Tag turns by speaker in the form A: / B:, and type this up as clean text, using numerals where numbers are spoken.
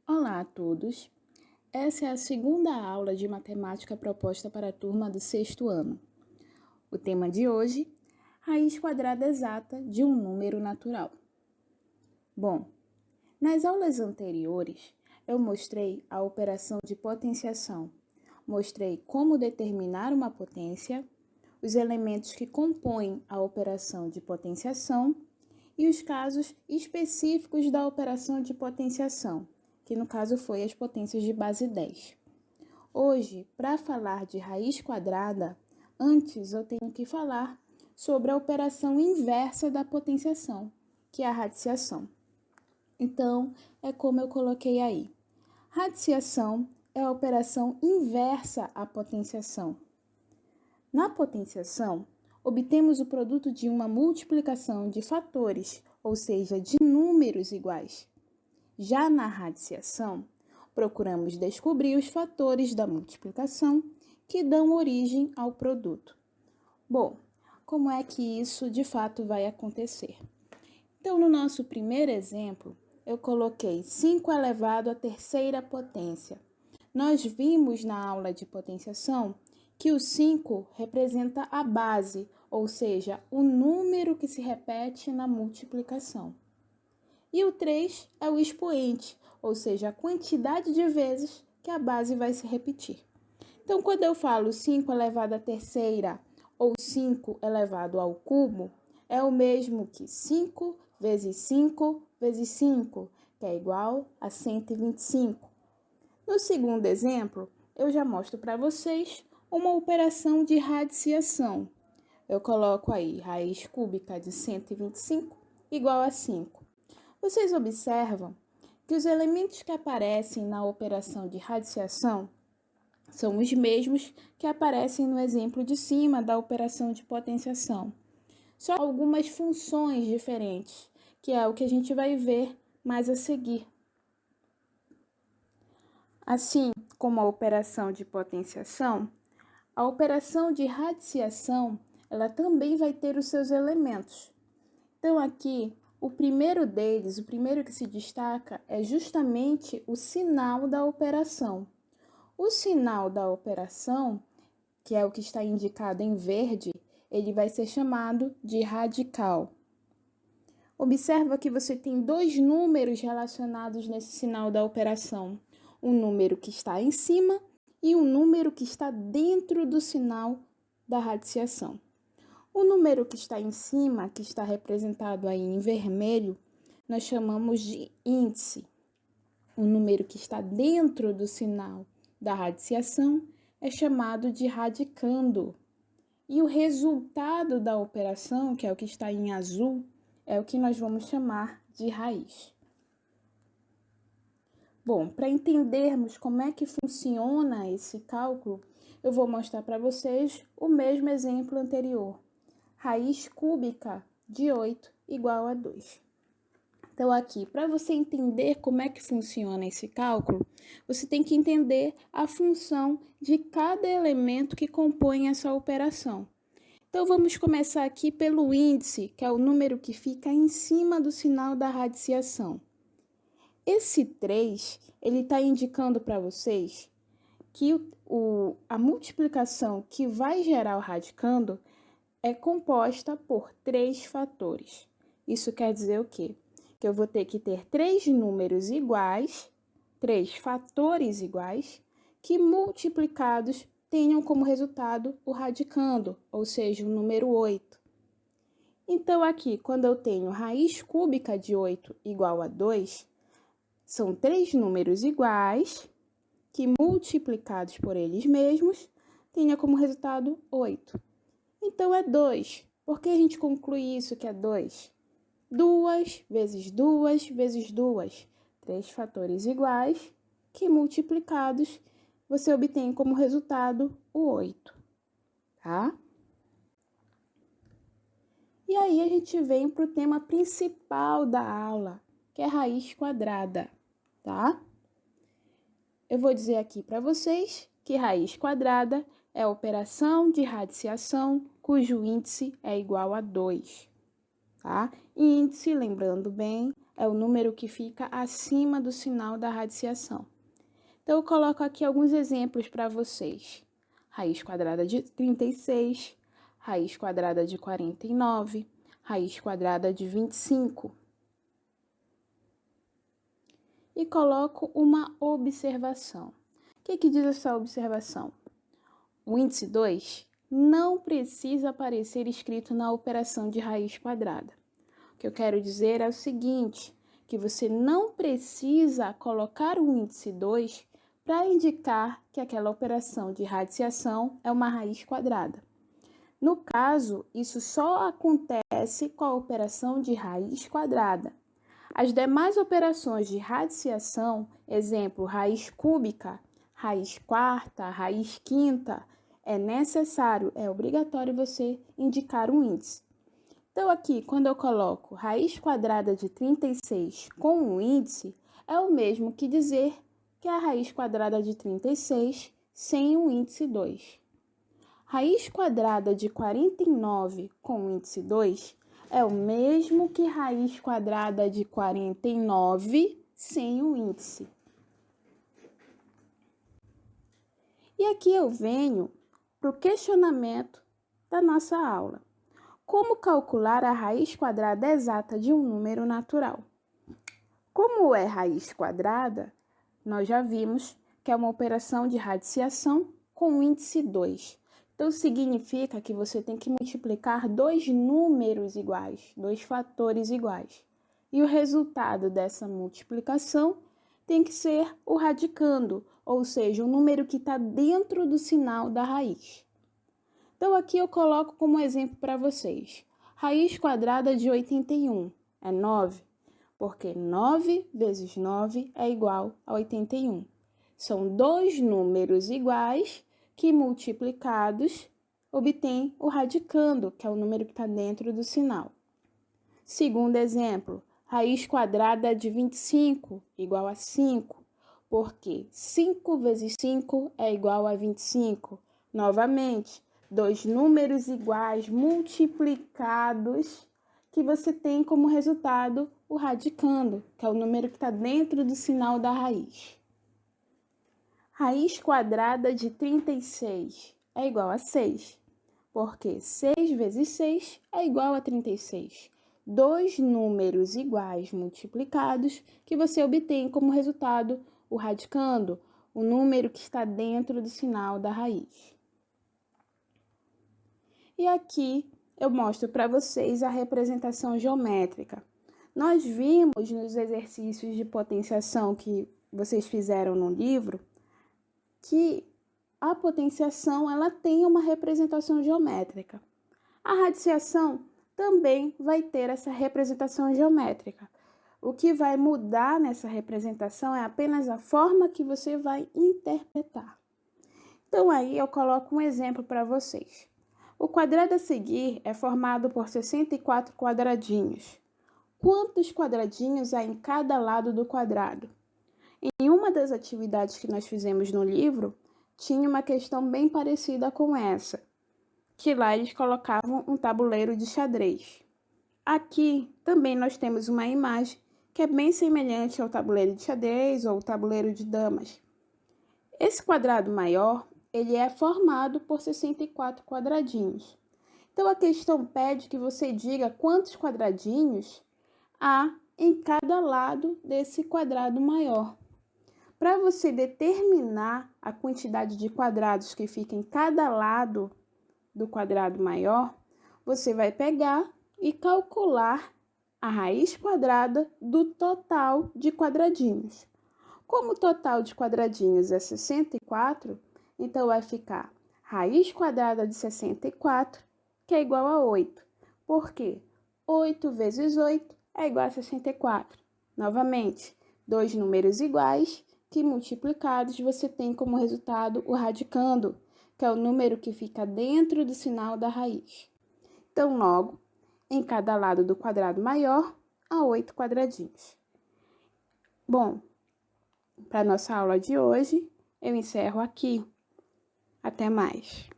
A: Olá a todos! Essa é a segunda aula de matemática proposta para a turma do sexto ano. O tema de hoje, raiz quadrada exata de um número natural. Bom, nas aulas anteriores, eu mostrei a operação de potenciação. Mostrei como determinar uma potência, os elementos que compõem a operação de potenciação e os casos específicos da operação de potenciação, que no caso foi as potências de base 10. Hoje, para falar de raiz quadrada, antes eu tenho que falar sobre a operação inversa da potenciação, que é a radiciação. Então, é como eu coloquei aí. Radiciação é a operação inversa à potenciação. Na potenciação, obtemos o produto de uma multiplicação de fatores, ou seja, de números iguais. Já na radiciação, procuramos descobrir os fatores da multiplicação que dão origem ao produto. Bom, como é que isso de fato vai acontecer? Então, no nosso primeiro exemplo, eu coloquei 5 elevado à terceira potência. Nós vimos na aula de potenciação que o 5 representa a base, ou seja, o número que se repete na multiplicação. E o 3 é o expoente, ou seja, a quantidade de vezes que a base vai se repetir. Então, quando eu falo 5 elevado à terceira ou 5 elevado ao cubo, é o mesmo que 5 vezes 5 vezes 5, que é igual a 125. No segundo exemplo, eu já mostro para vocês uma operação de radiciação. Eu coloco aí raiz cúbica de 125 igual a 5. Vocês observam que os elementos que aparecem na operação de radiciação são os mesmos que aparecem no exemplo de cima da operação de potenciação. Só algumas funções diferentes, que é o que a gente vai ver mais a seguir. Assim como a operação de potenciação, a operação de radiciação, ela também vai ter os seus elementos. Então, aqui, o primeiro deles, o primeiro que se destaca, é justamente o sinal da operação. O sinal da operação, que é o que está indicado em verde, ele vai ser chamado de radical. Observa que você tem dois números relacionados nesse sinal da operação. Um número que está em cima e um número que está dentro do sinal da radiciação. O número que está em cima, que está representado aí em vermelho, nós chamamos de índice. O número que está dentro do sinal da radiciação é chamado de radicando. E o resultado da operação, que é o que está em azul, é o que nós vamos chamar de raiz. Bom, para entendermos como é que funciona esse cálculo, eu vou mostrar para vocês o mesmo exemplo anterior. Raiz cúbica de 8 igual a 2. Então, aqui, para você entender como é que funciona esse cálculo, você tem que entender a função de cada elemento que compõe essa operação. Então, vamos começar aqui pelo índice, que é o número que fica em cima do sinal da radiciação. Esse 3, ele está indicando para vocês que a multiplicação que vai gerar o radicando é composta por 3 fatores. Isso quer dizer o quê? Que eu vou ter que ter 3 números iguais, 3 fatores iguais, que multiplicados tenham como resultado o radicando, ou seja, o número 8. Então, aqui, quando eu tenho raiz cúbica de 8 igual a 2, são 3 números iguais, que multiplicados por eles mesmos, tenha como resultado 8. Então, é 2. Por que a gente conclui isso que é 2? 2 vezes 2 vezes 2. 3 fatores iguais, que multiplicados, você obtém como resultado o 8. Tá? E aí, a gente vem para o tema principal da aula, que é raiz quadrada. Tá? Eu vou dizer aqui para vocês que raiz quadrada é a operação de radiciação cujo índice é igual a 2. tá? E índice, lembrando bem, é o número que fica acima do sinal da radiciação. Então, eu coloco aqui alguns exemplos para vocês. Raiz quadrada de 36, raiz quadrada de 49, raiz quadrada de 25. E coloco uma observação. O que diz essa observação? O índice 2 não precisa aparecer escrito na operação de raiz quadrada. O que eu quero dizer é o seguinte, que você não precisa colocar o índice 2 para indicar que aquela operação de radiciação é uma raiz quadrada. No caso, isso só acontece com a operação de raiz quadrada. As demais operações de radiciação, exemplo, raiz cúbica, raiz quarta, raiz quinta, é necessário, é obrigatório você indicar um índice. Então, aqui, quando eu coloco raiz quadrada de 36 com um índice, é o mesmo que dizer que é a raiz quadrada de 36 sem o índice 2. Raiz quadrada de 49 com o índice 2 é o mesmo que raiz quadrada de 49 sem o índice. E aqui eu venho para o questionamento da nossa aula. Como calcular a raiz quadrada exata de um número natural? Como é raiz quadrada, nós já vimos que é uma operação de radiciação com o índice 2. Então, significa que você tem que multiplicar dois números iguais, dois fatores iguais. E o resultado dessa multiplicação tem que ser o radicando, ou seja, o número que está dentro do sinal da raiz. Então, aqui eu coloco como exemplo para vocês. Raiz quadrada de 81 é 9, porque 9 vezes 9 é igual a 81. São dois números iguais que, multiplicados, obtêm o radicando, que é o número que está dentro do sinal. Segundo exemplo, raiz quadrada de 25 igual a 5, porque 5 vezes 5 é igual a 25. Novamente, dois números iguais multiplicados que você tem como resultado o radicando, que é o número que está dentro do sinal da raiz. Raiz quadrada de 36 é igual a 6, porque 6 vezes 6 é igual a 36. Dois números iguais multiplicados que você obtém como resultado o radicando, o número que está dentro do sinal da raiz. E aqui eu mostro para vocês a representação geométrica. Nós vimos nos exercícios de potenciação que vocês fizeram no livro que a potenciação ela tem uma representação geométrica. A radiciação também vai ter essa representação geométrica. O que vai mudar nessa representação é apenas a forma que você vai interpretar. Então, aí eu coloco um exemplo para vocês. O quadrado a seguir é formado por 64 quadradinhos. Quantos quadradinhos há em cada lado do quadrado? Em uma das atividades que nós fizemos no livro, tinha uma questão bem parecida com essa, que lá eles colocavam um tabuleiro de xadrez. Aqui também nós temos uma imagem que é bem semelhante ao tabuleiro de xadrez ou tabuleiro de damas. Esse quadrado maior, ele é formado por 64 quadradinhos. Então, a questão pede que você diga quantos quadradinhos há em cada lado desse quadrado maior. Para você determinar a quantidade de quadrados que fica em cada lado do quadrado maior, você vai pegar e calcular a raiz quadrada do total de quadradinhos. Como o total de quadradinhos é 64, então vai ficar raiz quadrada de 64, que é igual a 8. Por quê? 8 vezes 8 é igual a 64. Novamente, dois números iguais que multiplicados você tem como resultado o radicando, que é o número que fica dentro do sinal da raiz. Então, logo, em cada lado do quadrado maior, há 8 quadradinhos. Bom, para a nossa aula de hoje, eu encerro aqui. Até mais!